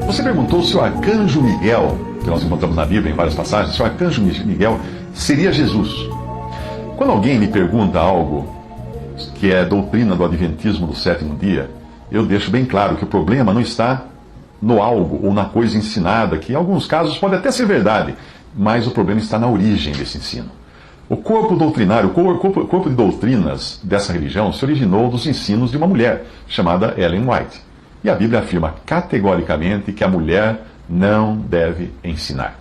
Você perguntou se o arcanjo Miguel, que nós encontramos na Bíblia em várias passagens, se o arcanjo Miguel seria Jesus. Quando alguém me pergunta algo que é doutrina do adventismo do sétimo dia, eu deixo bem claro que o problema não está no algo ou na coisa ensinada, que em alguns casos pode até ser verdade, mas o problema está na origem desse ensino. O corpo doutrinário, o corpo de doutrinas dessa religião se originou dos ensinos de uma mulher chamada Ellen White. E a Bíblia afirma categoricamente que a mulher não deve ensinar.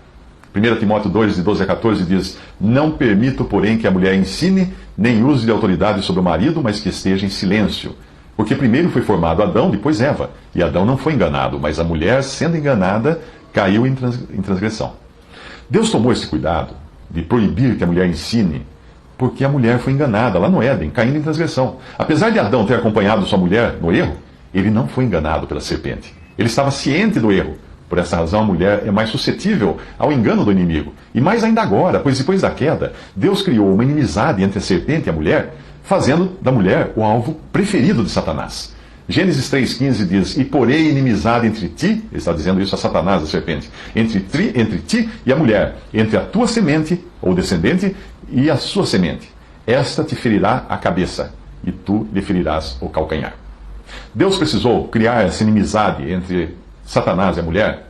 1 Timóteo 2, de 12 a 14 diz: Não permito, porém, que a mulher ensine, nem use de autoridade sobre o marido, mas que esteja em silêncio. Porque primeiro foi formado Adão, depois Eva. E Adão não foi enganado, mas a mulher, sendo enganada, caiu em transgressão. Deus tomou esse cuidado de proibir que a mulher ensine, porque a mulher foi enganada lá no Éden, caindo em transgressão. Apesar de Adão ter acompanhado sua mulher no erro, ele não foi enganado pela serpente. Ele estava ciente do erro. Por essa razão, a mulher é mais suscetível ao engano do inimigo. E mais ainda agora, pois depois da queda, Deus criou uma inimizade entre a serpente e a mulher, fazendo da mulher o alvo preferido de Satanás. Gênesis 3,15 diz: E porém inimizade entre ti, ele está dizendo isso a Satanás, a serpente, entre ti e a mulher, entre a tua semente, ou descendente, e a sua semente. Esta te ferirá a cabeça, e tu lhe ferirás o calcanhar. Deus precisou criar essa inimizade entre Satanás e a mulher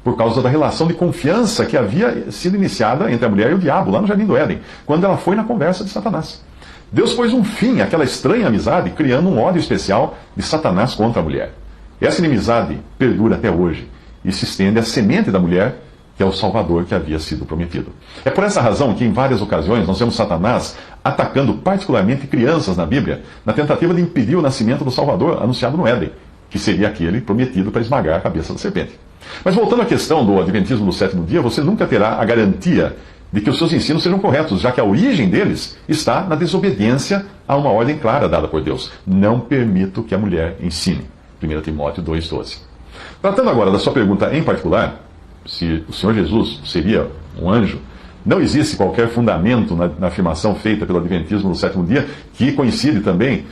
por causa da relação de confiança que havia sido iniciada entre a mulher e o diabo, lá no Jardim do Éden, quando ela foi na conversa de Satanás. Deus pôs um fim àquela estranha amizade, criando um ódio especial de Satanás contra a mulher. Essa inimizade perdura até hoje e se estende à semente da mulher, que é o Salvador que havia sido prometido. É por essa razão que em várias ocasiões nós vemos Satanás atacando particularmente crianças na Bíblia, na tentativa de impedir o nascimento do Salvador anunciado no Éden, que seria aquele prometido para esmagar a cabeça da serpente. Mas voltando à questão do adventismo do sétimo dia, você nunca terá a garantia de que os seus ensinos sejam corretos, já que a origem deles está na desobediência a uma ordem clara dada por Deus. Não permito que a mulher ensine. 1 Timóteo 2,12. Tratando agora da sua pergunta em particular, se o Senhor Jesus seria um anjo, não existe qualquer fundamento na afirmação feita pelo adventismo do sétimo dia, que coincide também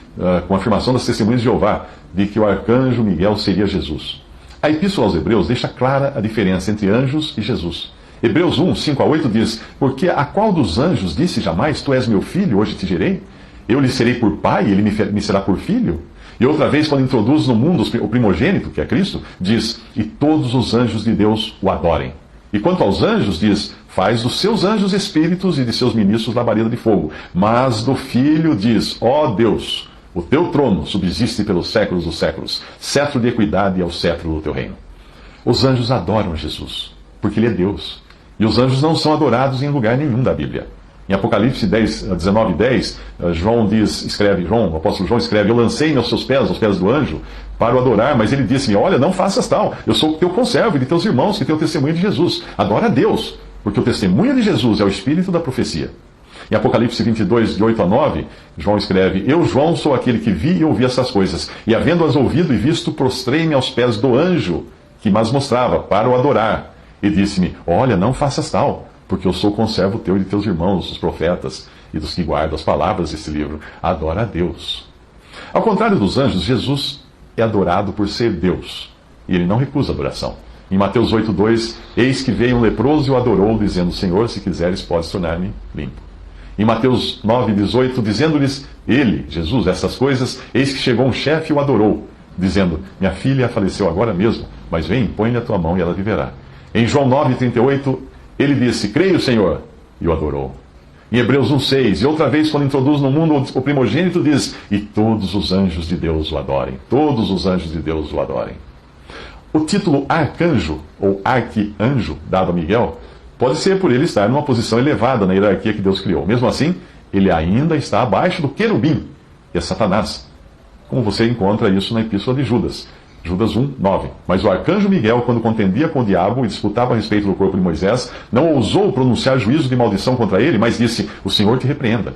com a afirmação das testemunhas de Jeová, de que o arcanjo Miguel seria Jesus. A Epístola aos Hebreus deixa clara a diferença entre anjos e Jesus. Hebreus 1, 5 a 8 diz: Porque a qual dos anjos disse jamais, Tu és meu filho, hoje te gerei? Eu lhe serei por pai, e ele me será por filho? E outra vez, quando introduz no mundo o primogênito, que é Cristo, diz: E todos os anjos de Deus o adorem. E quanto aos anjos, diz: Faz dos seus anjos espíritos e de seus ministros labareda de fogo. Mas do Filho diz: Ó Deus, o teu trono subsiste pelos séculos dos séculos. Cetro de equidade é o cetro do teu reino. Os anjos adoram Jesus, porque ele é Deus. E os anjos não são adorados em lugar nenhum da Bíblia. Em Apocalipse 19:10, o apóstolo João escreve: Eu lancei-me aos seus pés, aos pés do anjo, para o adorar, mas ele disse-me: Olha, não faças tal, eu sou o teu conservo e de teus irmãos que têm o testemunho de Jesus. Adora a Deus, porque o testemunho de Jesus é o espírito da profecia. Em Apocalipse 22, de 8 a 9, João escreve: Eu, João, sou aquele que vi e ouvi essas coisas, e havendo-as ouvido e visto, prostrei-me aos pés do anjo que mas mostrava, para o adorar. E disse-me: Olha, não faças tal, porque eu sou conservo teu e de teus irmãos, os profetas, e dos que guardam as palavras desse livro. Adora a Deus. Ao contrário dos anjos, Jesus é adorado por ser Deus, e ele não recusa adoração. Em Mateus 8:2, eis que veio um leproso e o adorou, dizendo: Senhor, se quiseres, podes tornar-me limpo. Em Mateus 9:18, dizendo-lhes ele, Jesus, essas coisas, eis que chegou um chefe e o adorou, dizendo: Minha filha faleceu agora mesmo, mas vem, põe-lhe a tua mão e ela viverá. Em João 9:38, ele disse: Creio, Senhor, e o adorou. Em Hebreus 1:6, e outra vez, quando introduz no mundo o primogênito, diz: E todos os anjos de Deus o adorem. Todos os anjos de Deus o adorem. O título arcanjo, ou arquianjo, dado a Miguel, pode ser por ele estar numa posição elevada na hierarquia que Deus criou. Mesmo assim, ele ainda está abaixo do querubim, que é Satanás. Como você encontra isso na Epístola de Judas. Judas 1:9. Mas o arcanjo Miguel, quando contendia com o diabo e disputava a respeito do corpo de Moisés, não ousou pronunciar juízo de maldição contra ele, mas disse: O Senhor te repreenda.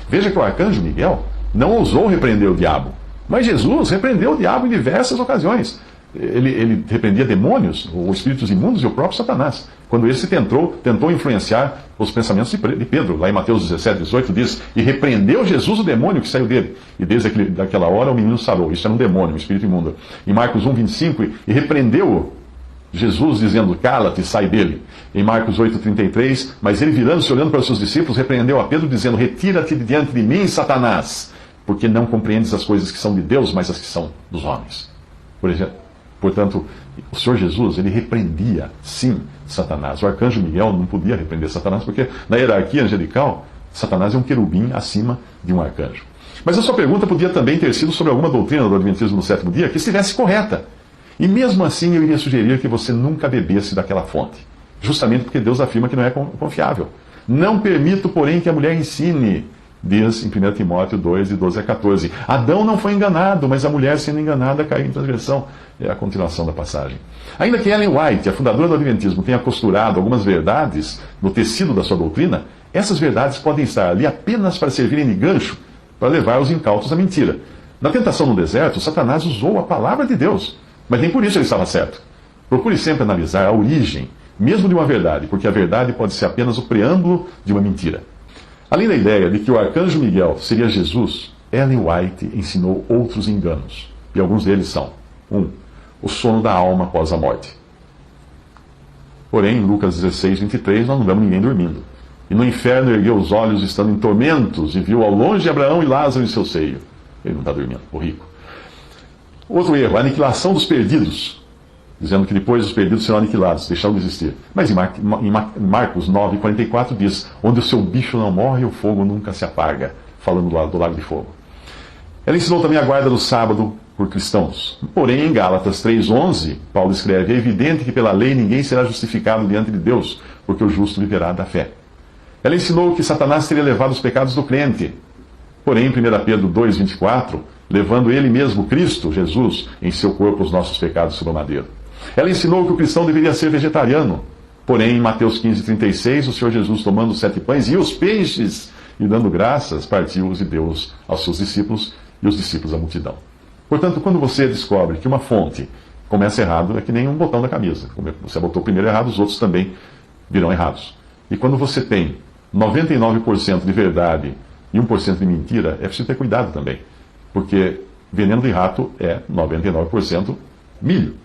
Veja que o arcanjo Miguel não ousou repreender o diabo, mas Jesus repreendeu o diabo em diversas ocasiões. Ele repreendia demônios, ou espíritos imundos e o próprio Satanás, quando esse tentou influenciar os pensamentos de Pedro. Lá em Mateus 17:18 diz: E repreendeu Jesus o demônio que saiu dele, e desde daquela hora o menino sarou. Isso era um demônio, um espírito imundo. Em Marcos 1:25, e repreendeu-o, Jesus dizendo, cala-te, sai dele. Em Marcos 8,33, mas ele virando-se, olhando para os seus discípulos, repreendeu a Pedro, dizendo, retira-te de diante de mim, Satanás, porque não compreendes as coisas que são de Deus, mas as que são dos homens. Portanto, o Senhor Jesus, ele repreendia, sim, Satanás. O arcanjo Miguel não podia repreender Satanás, porque na hierarquia angelical, Satanás é um querubim acima de um arcanjo. Mas a sua pergunta podia também ter sido sobre alguma doutrina do Adventismo no sétimo dia que estivesse correta. E mesmo assim eu iria sugerir que você nunca bebesse daquela fonte. Justamente porque Deus afirma que não é confiável. Não permito, porém, que a mulher ensine, diz em 1 Timóteo 2, de 12 a 14. Adão não foi enganado, mas a mulher sendo enganada caiu em transgressão. É a continuação da passagem. Ainda que Ellen White, a fundadora do Adventismo, tenha costurado algumas verdades no tecido da sua doutrina, essas verdades podem estar ali apenas para servirem de gancho para levar os incautos à mentira. Na tentação no deserto, Satanás usou a palavra de Deus, mas nem por isso ele estava certo. Procure sempre analisar a origem, mesmo de uma verdade, porque a verdade pode ser apenas o preâmbulo de uma mentira. Além da ideia de que o arcanjo Miguel seria Jesus, Ellen White ensinou outros enganos. E alguns deles são: 1. O sono da alma após a morte. Porém, em Lucas 16, 23, nós não vemos ninguém dormindo. E no inferno ergueu os olhos estando em tormentos e viu ao longe Abraão e Lázaro em seu seio. Ele não está dormindo, o rico. Outro erro, a aniquilação dos perdidos, dizendo que depois os perdidos serão aniquilados, deixaram de existir. Mas em Marcos 9, 44 diz, onde o seu bicho não morre, o fogo nunca se apaga, falando do lago de fogo. Ela ensinou também a guarda do sábado por cristãos. Porém, em Gálatas 3,11, Paulo escreve, é evidente que pela lei ninguém será justificado diante de Deus, porque o justo viverá da fé. Ela ensinou que Satanás teria levado os pecados do crente. Porém, em 1 Pedro 2,24, levando ele mesmo, Cristo, Jesus, em seu corpo os nossos pecados sobre o madeiro. Ela ensinou que o cristão deveria ser vegetariano. Porém, em Mateus 15,36, o Senhor Jesus, tomando os 7 pães e os peixes, e dando graças, partiu-os e deu-os aos seus discípulos, e os discípulos à multidão. Portanto, quando você descobre que uma fonte começa errado, é que nem um botão da camisa. Você botou primeiro errado, os outros também virão errados. E quando você tem 99% de verdade e 1% de mentira, é preciso ter cuidado também. Porque veneno de rato é 99% milho.